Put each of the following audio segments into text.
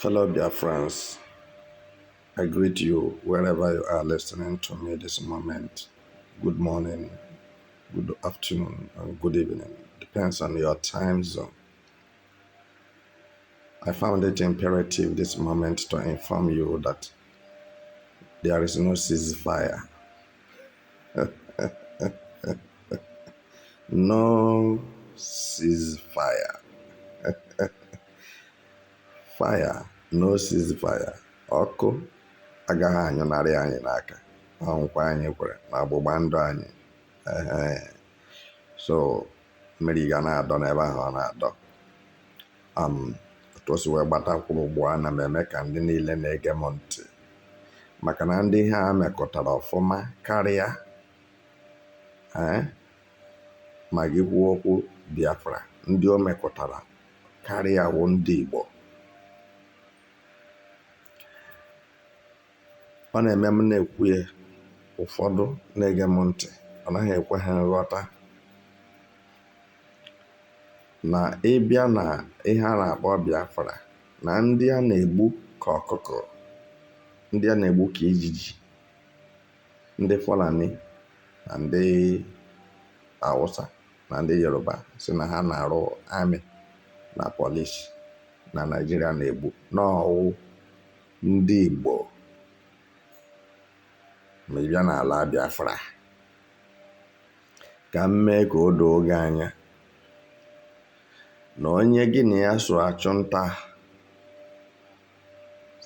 Fellow Biafrans, I greet you wherever you are listening to me this moment. Good morning, good afternoon, and good evening. Depends on your time zone. I found it imperative this moment to inform you that there is no ceasefire. No ceasefire. Fire, no ceasefire. Ọkụ agaghị anyụnarị anyị n'aka. Ọnwụkwa anyị kwere na ọgbụgba ndụ anyị. So mmiri ga na-adọ n'ebe ahụ ọ na-adọ. Otu o si wee gbatakwuru ugbu a na m eme ka ndị niile na-ege m ntị maka na ndị ha mekọtara ọfụma karịa ma gị kwuo okwu Biafra, ndị o mekọtara karịa wụ ndị Igbo. Ọ na-eme m na-ekwu ya, ụfọdụ na-ege m ntị ọ naghị ekwe ha nghọta na ịbịa na ihe a na-akpọ Biafra na ndị a na-egbu ka ọkụkọ, ndị a na-egbu ka ijiji, ndị Fulani na ndị Hausa na ndị Yoruba si na ha na-arụ amị na polisi na Naịjirịa na-egbu n'ọwụ ndị Igbo. Ma ị bịa n'ala Biafra, ka m mee ka o doo gị anya na onye gị na ya so achụ nta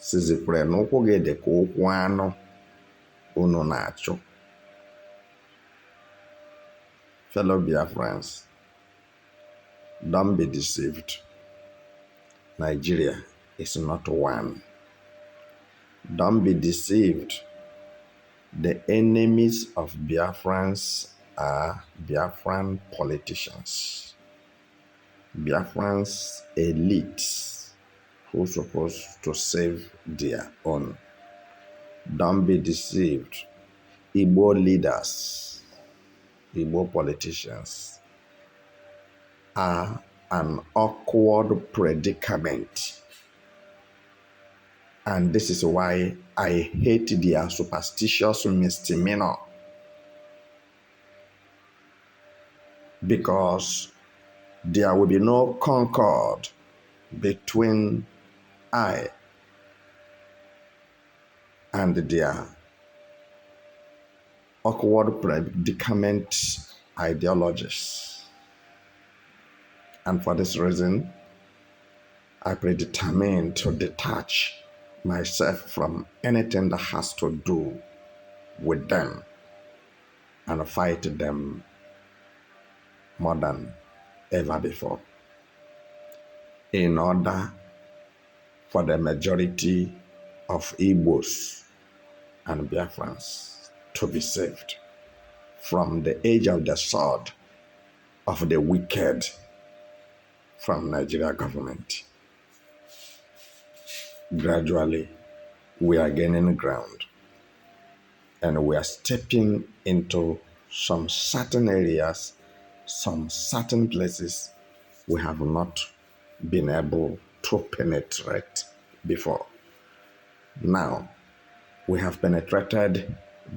sizikwere na ụkwụ gị dị ka ụkwụ anụ unu na-achụ. Fellow Biafrans, don't be deceived. Nigeria is not one. Don't be deceived. The enemies of Biafrans are Biafran politicians, Biafrans elites who are supposed to save their own. Don't be deceived. Igbo leaders, Igbo politicians are an awkward predicament. And this is why I hate their superstitious misdemeanor. Because there will be no concord between I and their awkward predicament ideologies. And for this reason, I predetermine to detach myself from anything that has to do with them and fight them more than ever before, in order for the majority of Igbos and Biafrans to be saved from the edge of the sword of the wicked from Nigeria government. Gradually, we are gaining ground and we are stepping into some certain areas, some certain places we have not been able to penetrate before. Now, we have penetrated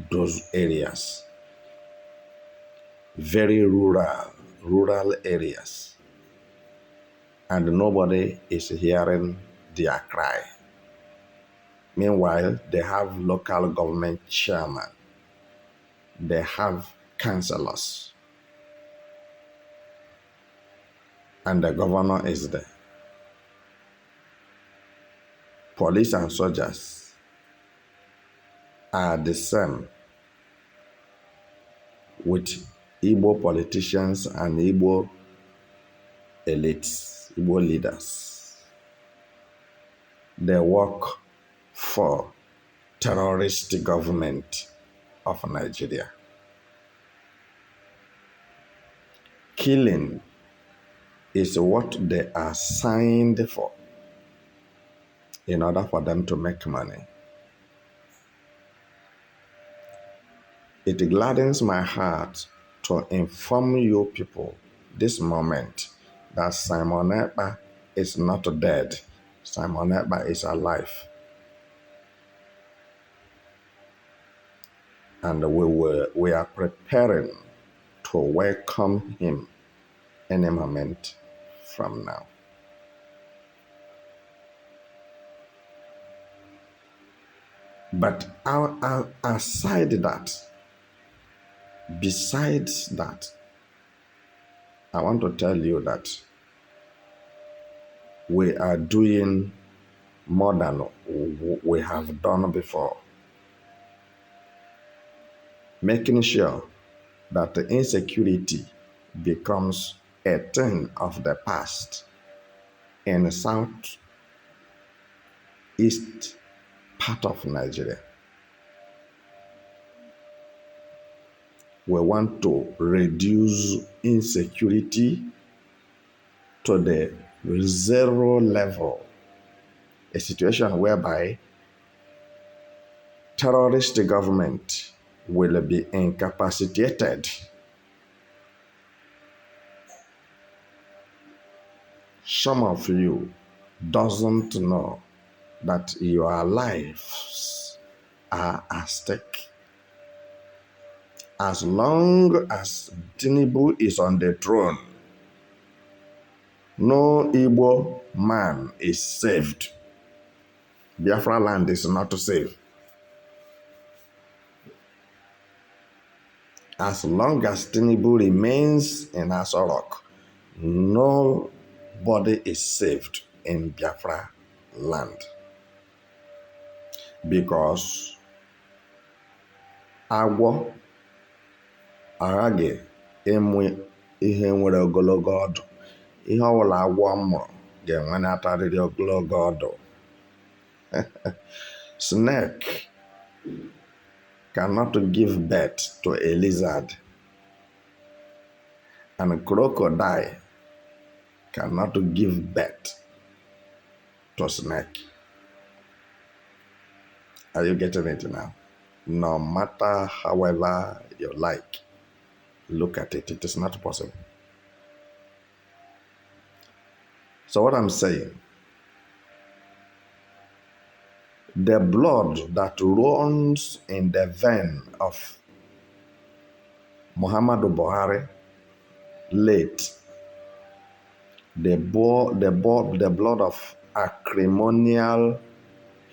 those areas, very rural areas, and nobody is hearing their cry. Meanwhile, they have local government chairman, they have councillors, and the governor is there. Police and soldiers are the same with Igbo politicians and Igbo elites, Igbo leaders. They work for terrorist government of Nigeria. Killing is what they are signed for in order for them to make money. It gladdens my heart to inform you people this moment that Simon Ekpa is not dead. Simon Ekpa is alive. And we are preparing to welcome him any moment from now. But besides that, I want to tell you that we are doing more than we have done before. Making sure that the insecurity becomes a thing of the past in the southeast part of Nigeria. We want to reduce insecurity to the zero level, a situation whereby terrorist government will be incapacitated. Some of you doesn't know that your lives are at stake. As long as Tinubu is on the throne, no Igbo man is saved. Biafra land is not saved. As long as Tinubu remains in Aso Rock, nobody is saved in Biafra land. Because agwọ aghaghị ịmụ ihe nwere ogologo ọdụ. Ihe ọbụla agwọ mụrụ ga-enwe na-atarịrị ogologo ọdụ. Snake cannot give birth to a lizard, and a crocodile cannot give birth to a snake. Are you getting it now? No matter however you like, look at it, it is not possible. So what I'm saying, the blood that runs in the vein of Muhammadu Buhari late, the blood of acrimonial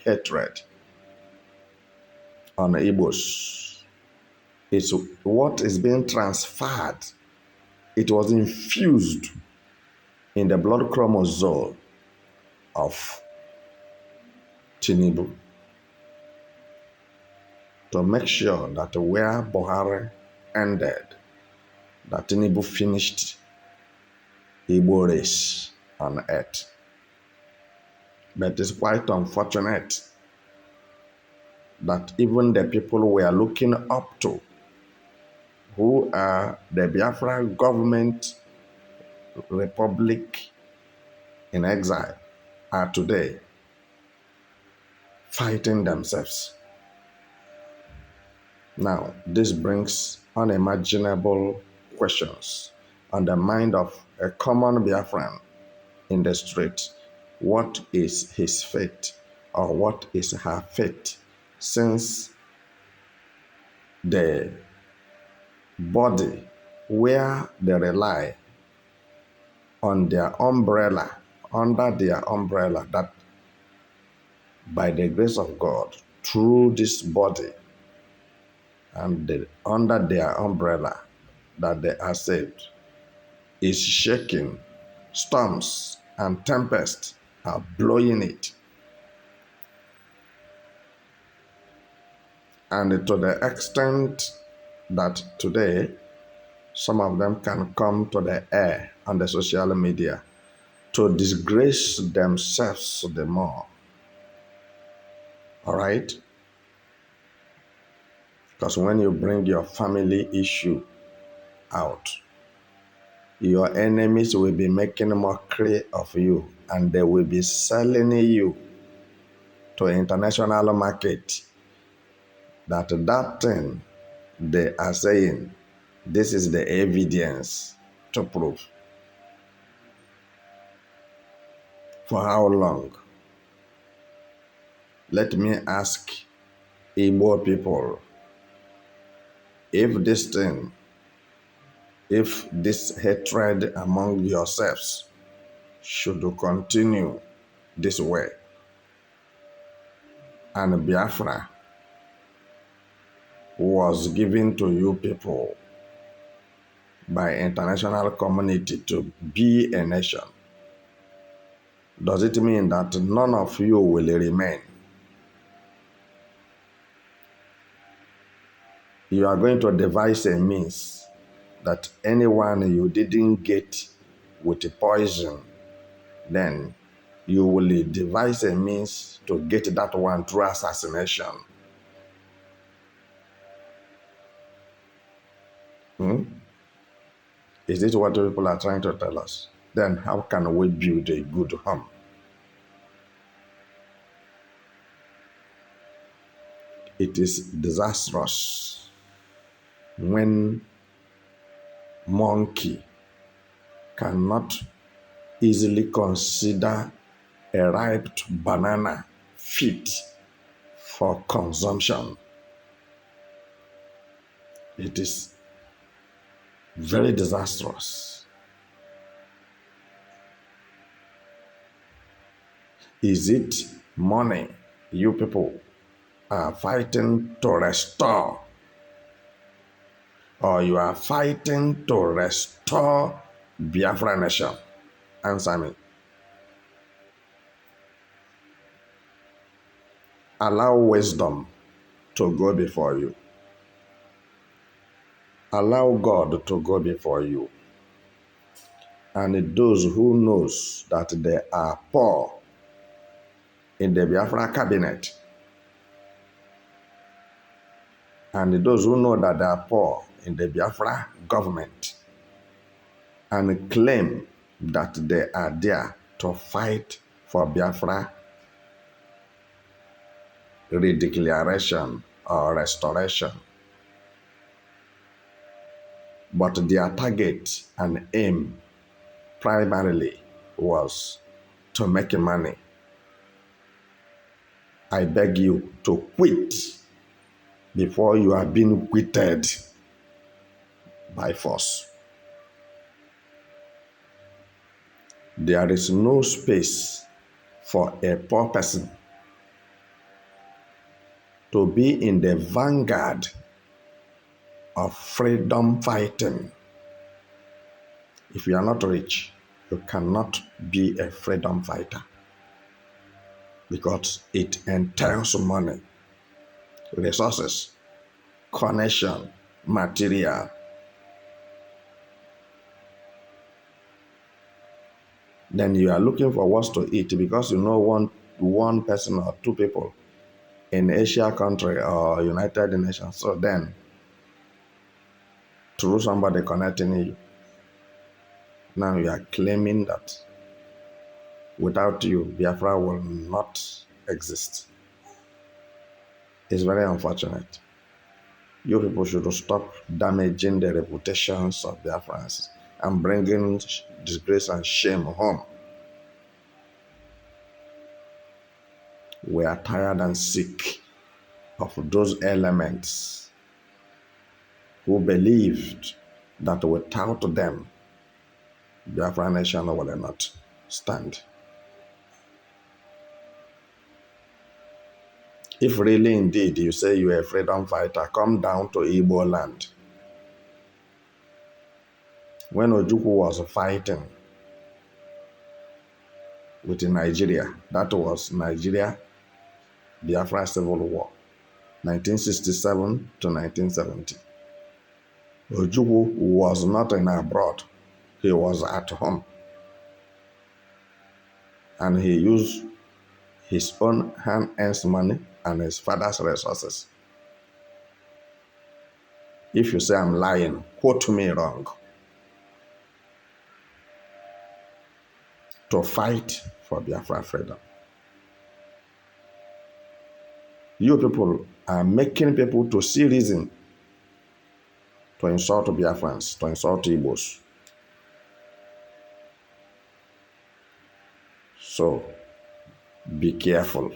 hatred on Igbos is what is being transferred. It was infused in the blood chromosome of Tinubu to make sure that where Buhari ended, that Tinubu finished Igbo race on earth. But it's quite unfortunate that even the people we are looking up to, who are the Biafra government republic in exile, are today fighting themselves. Now, this brings unimaginable questions on the mind of a common Biafran in the street. What is his fate, or what is her fate, since the body where they rely on their umbrella, under their umbrella, that by the grace of God, through this body and under their umbrella that they are saved, is shaking. Storms and tempests are blowing it. And to the extent that today, some of them can come to the air on the social media to disgrace themselves the more. All right? Because when you bring your family issue out, your enemies will be making mockery of you, and they will be selling you to international market that thing they are saying, this is the evidence to prove. For how long? Let me ask Igbo people, if this hatred among yourselves should continue this way, and Biafra was given to you people by international community to be a nation, does it mean that none of you will remain? You are going to devise a means that anyone you didn't get with poison, then you will devise a means to get that one through assassination. Is this what people are trying to tell us? Then how can we build a good home? It is disastrous when monkey cannot easily consider a ripe banana fit for consumption. It is very disastrous. Is it money you people are fighting to restore, or you are fighting to restore Biafra nation? Answer me. Allow wisdom to go before you. Allow God to go before you. And those who knows that they are poor in the Biafra cabinet, and those who know that they are poor in the Biafra government, and claim that they are there to fight for Biafra redeclaration or restoration. But their target and aim primarily was to make money. I beg you to quit before you are being quitted by force. There is no space for a poor person to be in the vanguard of freedom fighting. If you are not rich, you cannot be a freedom fighter, because it entails money, resources, connection, material. Then you are looking for what to eat because you know one person or two people in Asia country or United Nations. So then, through somebody connecting you, now you are claiming that without you, Biafra will not exist. It's very unfortunate. You people should stop damaging the reputations of Biafrans and bringing disgrace and shame home. We are tired and sick of those elements who believed that without them, Biafra nation will not stand. If really indeed you say you are a freedom fighter, come down to Igbo land. When Ojukwu was fighting with Nigeria, that was Nigeria Biafra Civil War, 1967 to 1970. Ojukwu was not in abroad, he was at home. And he used his own hand-earned money and his father's resources. If you say I'm lying, quote me wrong. To fight for Biafra freedom. You people are making people to see reason to insult Biafrans, to insult Igbos. So, be careful.